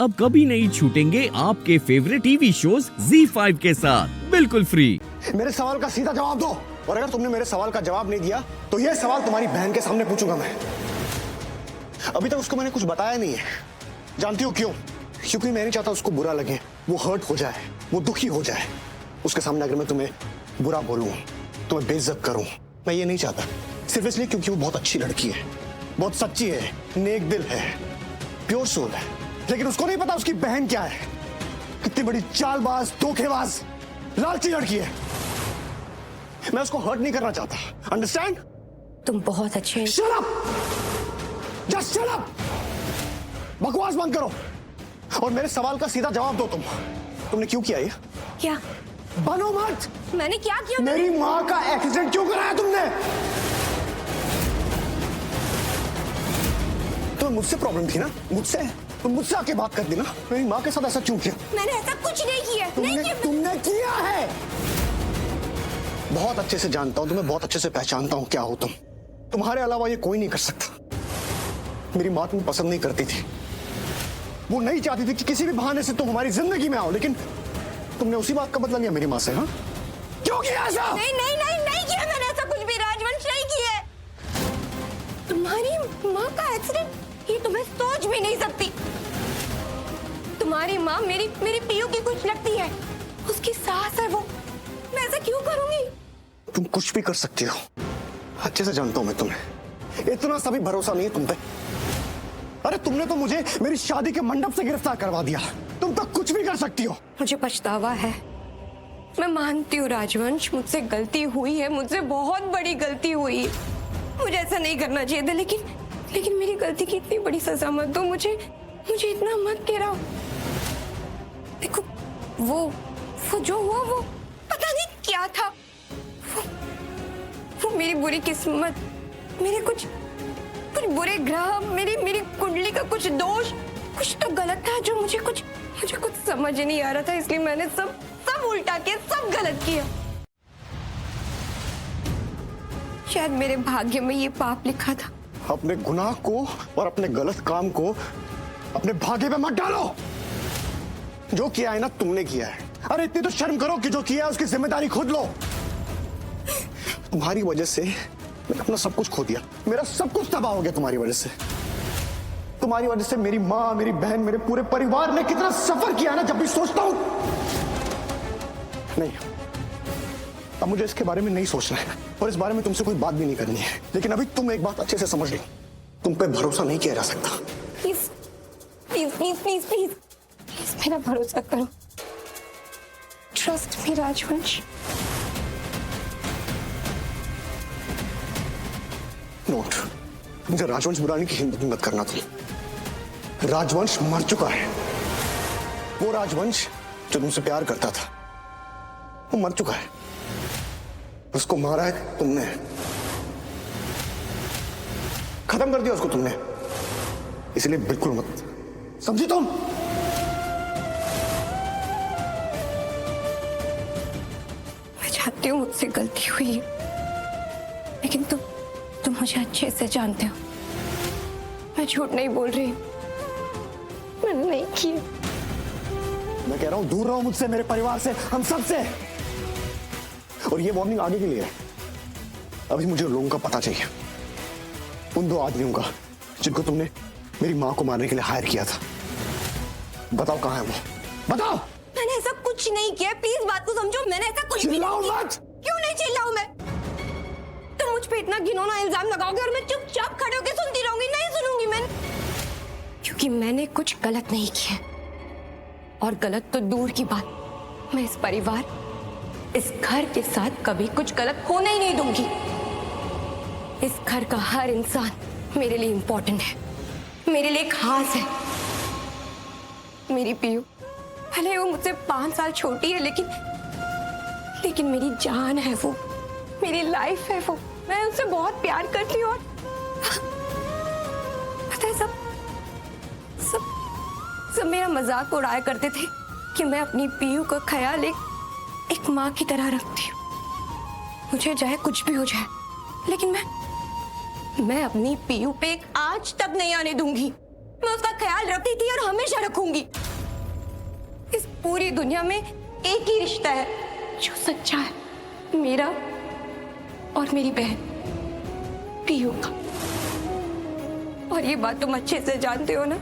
अब कभी नहीं छूटेंगे आपके फेवरेट टीवी शोज ZEE5 के साथ बिल्कुल फ्री। मेरे सवाल का सीधा जवाब दो, और अगर तुमने मेरे सवाल का जवाब नहीं दिया तो यह सवाल तुम्हारी बहन के सामने पूछूंगा मैं। अभी तक उसको मैंने कुछ बताया नहीं है। जानती हो क्यों? क्योंकि मैं नहीं चाहता उसको बुरा लगे, वो हर्ट हो जाए, वो दुखी हो जाए। उसके सामने अगर मैं तुम्हें बुरा बोलूं, तुम्हें बेइज्जत करूं, मैं ये नहीं चाहता। सिर्फ इसलिए क्योंकि वो बहुत अच्छी लड़की है, बहुत सच्ची है, नेक दिल है, प्योर सोल है। लेकिन उसको नहीं पता उसकी बहन क्या है, कितनी बड़ी चालबाज, धोखेबाज, लालची लड़की है। मैं उसको हर्ट नहीं करना चाहता, अंडरस्टैंड? तुम बहुत अच्छे। Shut up! Just shut up! बकवास बंद करो और मेरे सवाल का सीधा जवाब दो। तुमने क्यों किया ये? क्या? बनो मत। मैंने क्या किया? मेरी माँ का एक्सीडेंट क्यों कराया तुमने? तो मुझसे प्रॉब्लम थी ना, मुझसे तुम मुझसे आके बात कर दी ना। मेरी माँ के साथ ऐसा क्यों किया? मैंने ऐसा कुछ नहीं किया। तुमने किया है। बहुत अच्छे से जानता हूं तुम्हें, बहुत अच्छे से पहचानता हूं क्या हो तुम। तुम्हारे अलावा ये कोई नहीं कर सकता। मेरी माँ तुम्हें पसंद नहीं करती थी, वो नहीं चाहती थी कि किसी भी बहाने से तुम हमारी जिंदगी में आओ, लेकिन तुमने उसी बात का बदला लिया मेरी माँ से। हाँ, क्यों किया ऐसा? नहीं नहीं नहीं नहीं किया मैंने ऐसा कुछ भी। राजवंश नहीं किया। तुम्हारी माँ का एक्सीडेंट, ये तुम्हें सोच भी नहीं सकती। तुम्हारी माँ मेरी पीयू की कुछ लगती है, उसकी सास है वो। मैं ऐसा क्यों करूंगी? तुम कुछ भी कर सकती हो, अच्छे से जानता हूं मैं तुम्हें। इतना सा भी भरोसा नहीं है तुम पे। अरे तुमने तो मुझे मेरी शादी के मंडप से गिरफ्तार करवा दिया। तुम तो कुछ भी कर सकती हो। मुझे पछतावा है, मैं मानती हूँ राजवंश, मुझसे गलती हुई है, मुझसे बहुत बड़ी गलती हुई है। मुझे ऐसा नहीं करना चाहिए था, लेकिन मेरी गलती की इतनी बड़ी सजा मत दो मुझे इतना मत गिराओ। देखो वो जो हुआ वो पता नहीं क्या था। वो मेरी बुरी किस्मत, मेरे कुछ बुरे ग्रह, मेरी कुंडली का कुछ दोष, कुछ तो गलत था जो मुझे कुछ समझ नहीं आ रहा था, इसलिए मैंने सब उल्टा किया, सब गलत किया। शायद मेरे भाग्य में ये पाप लिखा था। अपने गुनाह को और अपने गलत काम को अपने भाग्य पे मत डालो। जो किया है ना तुमने किया है। अरे इतनी तो शर्म करो कि जो किया है उसकी जिम्मेदारी खुद लो। तुम्हारी वजह से मैंने अपना सब कुछ खो दिया, मेरा सब कुछ तबाह हो गया तुम्हारी वजह से। तुम्हारी वजह से मेरी माँ, मेरी बहन, मेरे पूरे परिवार ने कितना सफर किया ना। जब भी सोचता हूं, नहीं, अब मुझे इसके बारे में नहीं सोचना है और इस बारे में तुमसे कोई बात भी नहीं करनी है। लेकिन अभी तुम एक बात अच्छे से समझ लो, तुम पे भरोसा नहीं किया जा सकता। Please please please please please please मेरा भरोसा करो। ट्रस्ट मी राजवंश। नोट, मुझे राजवंश बुलाने की हिम्मत मत करना तुम। राजवंश मर चुका है। वो राजवंश जो तुमसे प्यार करता था, वो मर चुका है। उसको मारा है तुमने, खत्म कर दिया उसको तुमने। इसलिए बिल्कुल मत, समझी तुम? मैं चाहती हूँ मुझसे गलती हुई है, लेकिन तुम मुझे अच्छे से जानते हो, मैं झूठ नहीं बोल रही। मैंने नहीं किया। मैं कह रहा हूं दूर रहो मुझसे, मेरे परिवार से, हम सब से। और ये वार्निंग आगे के लिए है। अभी मुझे लोगों का पता चाहिए, उन दो आदमियों का जिनको तुमने मेरी माँ को मारने के लिए हायर किया था। बताओ कहाँ है वो, बताओ। मैंने ऐसा कुछ नहीं किया, प्लीज बात को समझो। मैंने ऐसा कुछ भी नहीं किया। क्यों नहीं चिल्लाऊं मैं? तुम मुझ पे इतना घिनौना इल्जाम लगाओगे और मैं चुपचाप खड़े होकर सुनती रहूंगी? नहीं सुनूंगी मैं, क्योंकि मैंने कुछ गलत नहीं किया। और गलत तो दूर की बात, मैं इस परिवार, इस घर के साथ कभी कुछ गलत होने ही नहीं दूंगी। इस घर का हर इंसान मेरे लिए इंपॉर्टेंट है, मेरे लिए खास है। मेरी पीयू, भले वो मुझसे 5 साल छोटी है, लेकिन मेरी जान है वो, मेरी लाइफ है वो। मैं उससे बहुत प्यार करती हूँ। और पता है, सब मेरा मजाक उड़ाया करते थे कि मैं अपनी पीयू का ख्याल एक माँ की तरह रखती हूँ। मुझे चाहे कुछ भी हो जाए, लेकिन मैं अपनी पीयू पे एक आंच तक नहीं आने दूंगी। मैं उसका ख्याल रखती थी और हमेशा रखूंगी। इस पूरी दुनिया में एक ही रिश्ता है जो सच्चा है, मेरा और मेरी बहन पीयू का। और ये बात तुम अच्छे से जानते हो ना,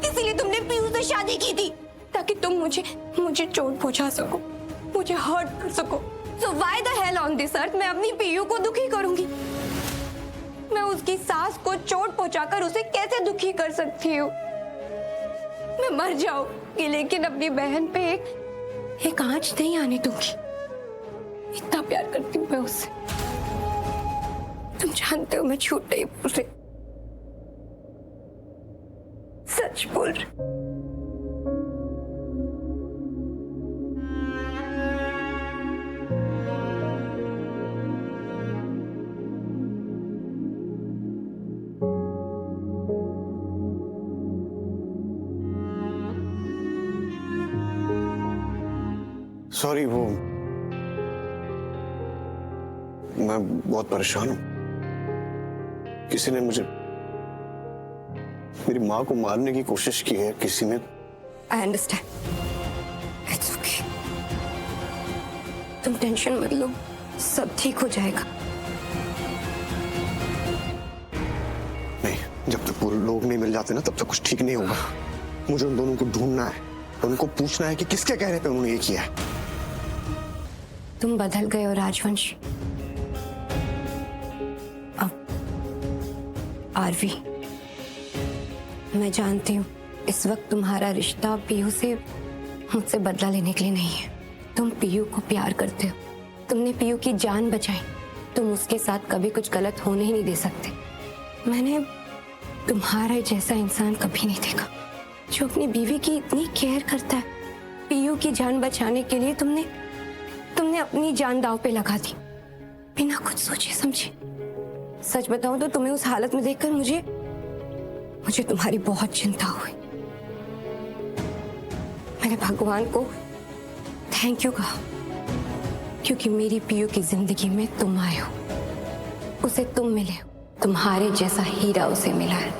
इसीलिए तुमने पीयू से शादी की थी, ताकि तुम मुझे चोट पहुंचा सको, मुझे हर्ट कर सको। So why the hell on this earth मैं अपनी पीयू को दुखी करूंगी? मैं उसकी सास को चोट पहुंचाकर उसे कैसे दुखी कर सकती हूँ? मैं मर जाऊंगी लेकिन अपनी बहन पे एक आंच नहीं आने दूंगी। इतना प्यार करती हूँ मैं उससे। तुम जानते हो मैं झूठ नहीं बोल रही, सच बोल रही। सॉरी, वो मैं बहुत परेशान हूं। किसी ने मेरी माँ को मारने की कोशिश की है, किसी ने। I understand, it's okay. तुम टेंशन मत लो, सब ठीक हो जाएगा। नहीं, जब तक वो लोग नहीं मिल जाते ना, तब तक कुछ ठीक नहीं होगा। मुझे उन दोनों को ढूंढना है, उनको पूछना है कि किसके कहने पे उन्होंने ये किया है। तुम बदल गए हो राजवंश। अब आरवी, मैं जानती हूँ इस वक्त तुम्हारा रिश्ता पीयू से मुझसे बदला लेने के लिए नहीं है। तुम पीयू को प्यार करते हो, तुमने पीयू की जान बचाई, तुम उसके साथ कभी कुछ गलत होने ही नहीं दे सकते। मैंने तुम्हारा जैसा इंसान कभी नहीं देखा जो अपनी बीवी की इतनी केयर करता है। पीयू की जान बचाने के लिए तुमने अपनी जान दांव पे लगा दी, बिना कुछ सोचे समझे। सच बताऊं तो तुम्हें उस हालत में देखकर मुझे तुम्हारी बहुत चिंता हुई। मैंने भगवान को थैंक यू कहा, क्योंकि मेरी पीयू की जिंदगी में तुम आए हो, उसे तुम मिले हो, तुम्हारे जैसा हीरा उसे मिला है।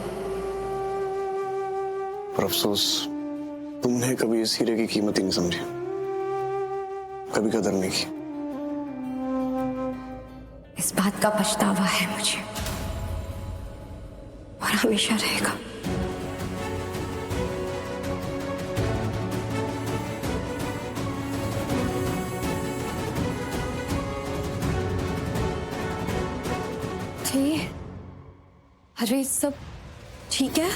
पर अफसोस, तुमने कभी इस हीरे की कीमत ही नहीं समझी, कभी कदर नहीं की। इस बात का पछतावा है मुझे और हमेशा रहेगा। ठीक, अरे सब ठीक है?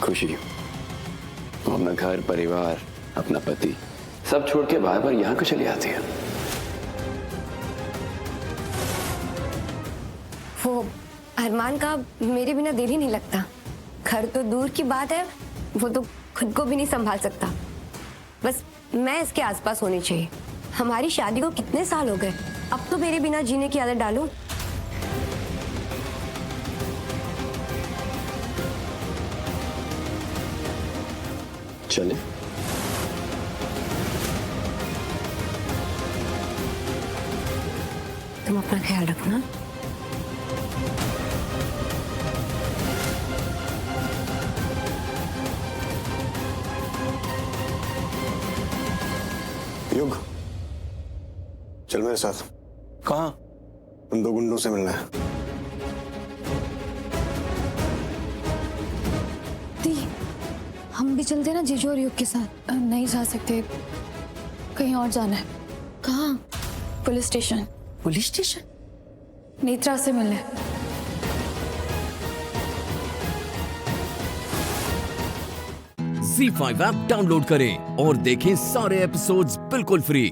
खुशी, वो अपना घर परिवार, अपना पति सब छोड़ के बार बार यहाँ क्यों चली आती है? वो अरमान का मेरे बिना दिल ही नहीं लगता। घर तो दूर की बात है, वो तो खुद को भी नहीं संभाल सकता। बस मैं इसके आसपास होनी चाहिए। हमारी शादी को कितने साल हो गए, अब तो मेरे बिना जीने की आदत डालो। चले। तुम अपना ख्याल रखना। युग, चल मेरे साथ। कहाँ? उन दो गुंडों से मिलना है। हम भी चलते ना जीजू और युग के साथ। नहीं जा सकते, कहीं और जाना है। कहाँ? Police station. Police station? Netra से मिलने। ZEE5 ऐप डाउनलोड करें और देखें सारे एपिसोड्स बिल्कुल फ्री।